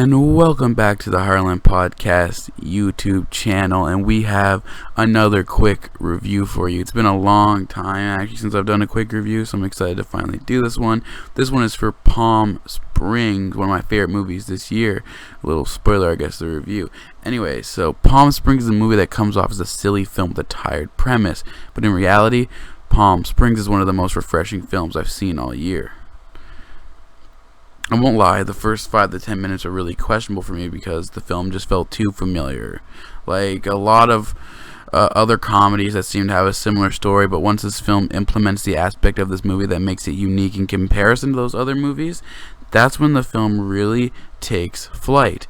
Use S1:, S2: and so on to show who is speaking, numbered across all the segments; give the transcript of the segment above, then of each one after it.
S1: and welcome back to the Harlan Podcast YouTube channel, and we have another quick review for you. It's been a long time actually since I've done a quick review, so I'm excited to finally do this one. This one is for Palm Springs, one of my favorite movies this year. A little spoiler, I guess, the review. Anyway, so Palm Springs is a movie that comes off as a silly film with a tired premise, but in reality, Palm Springs is one of the most refreshing films I've seen all year. I won't lie, the first 5 to 10 minutes are really questionable for me because the film just felt too familiar. Like a lot of other comedies that seem to have a similar story, but once this film implements the aspect of this movie that makes it unique in comparison to those other movies, that's when the film really takes flight.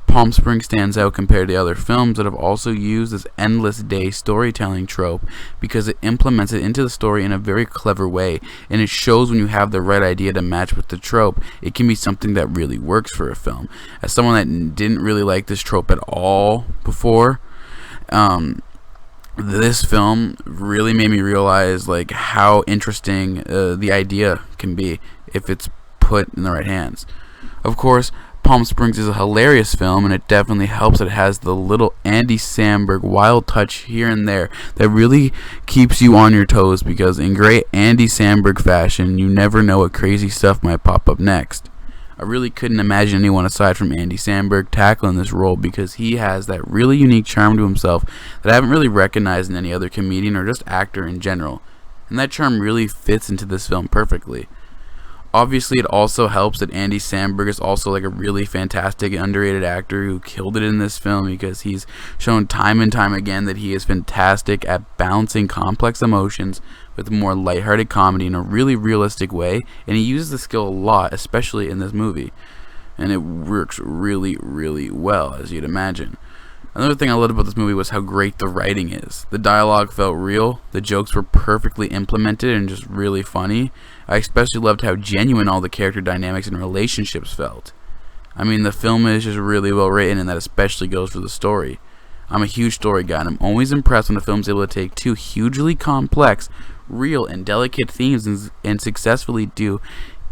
S1: Palm Springs stands out compared to other films that have also used this endless day storytelling trope because it implements it into the story in a very clever way, and it shows when you have the right idea to match with the trope, it can be something that really works for a film. As someone that didn't really like this trope at all before, this film really made me realize like how interesting the idea can be if it's put in the right hands. Of course, Palm Springs is a hilarious film, and it definitely helps that it has the little Andy Samberg wild touch here and there that really keeps you on your toes, because in great Andy Samberg fashion, you never know what crazy stuff might pop up next. I really couldn't imagine anyone aside from Andy Samberg tackling this role, because he has that really unique charm to himself that I haven't really recognized in any other comedian or just actor in general, and that charm really fits into this film perfectly. Obviously, it also helps that Andy Samberg is also like a really fantastic and underrated actor who killed it in this film, because he's shown time and time again that he is fantastic at balancing complex emotions with more lighthearted comedy in a really realistic way, and he uses the skill a lot, especially in this movie, and it works really, really well, as you'd imagine. Another thing I loved about this movie was how great the writing is. The dialogue felt real, the jokes were perfectly implemented and just really funny. I especially loved how genuine all the character dynamics and relationships felt. I mean, the film is just really well written, and that especially goes for the story. I'm a huge story guy, and I'm always impressed when a film's able to take two hugely complex, real, and delicate themes and successfully do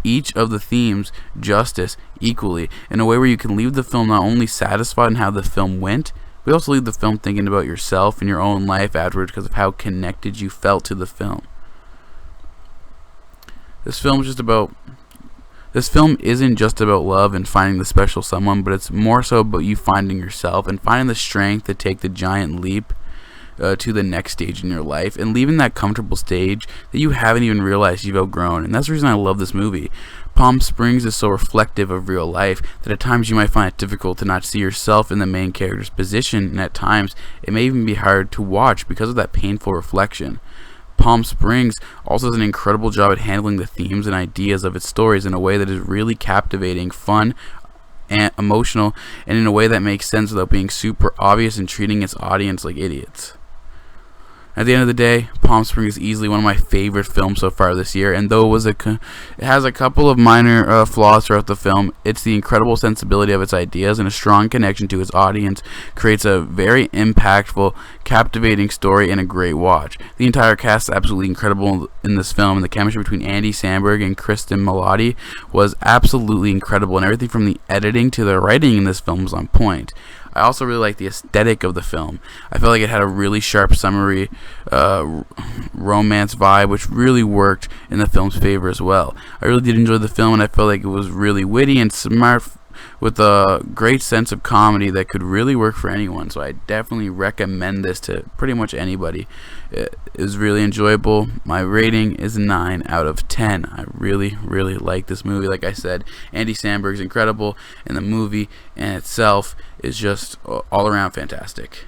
S1: each of the themes justice equally, in a way where you can leave the film not only satisfied in how the film went, but also leave the film thinking about yourself and your own life afterwards because of how connected you felt to the film. This film isn't just about love and finding the special someone, but it's more so about you finding yourself and finding the strength to take the giant leap to the next stage in your life, and leaving that comfortable stage that you haven't even realized you've outgrown. And that's the reason I love this movie. Palm Springs is so reflective of real life that at times you might find it difficult to not see yourself in the main character's position, and at times it may even be hard to watch because of that painful reflection. Palm Springs also does an incredible job at handling the themes and ideas of its stories in a way that is really captivating, fun, and emotional, and in a way that makes sense without being super obvious and treating its audience like idiots. At the end of the day, Palm Springs is easily one of my favorite films so far this year, and though it has a couple of minor flaws throughout the film, it's the incredible sensibility of its ideas and a strong connection to its audience creates a very impactful, captivating story and a great watch. The entire cast is absolutely incredible in this film, and the chemistry between Andy Samberg and Kristen Milotti was absolutely incredible, and everything from the editing to the writing in this film was on point. I also really like the aesthetic of the film. I felt like it had a really sharp summery romance vibe, which really worked in the film's favor as well. I really did enjoy the film, and I felt like it was really witty and smart with a great sense of comedy that could really work for anyone. So I definitely recommend this to pretty much anybody. It was really enjoyable. My rating is 9 out of 10. I really, really like this movie. Like I said, Andy Samberg is incredible, and the movie in itself is just all around fantastic.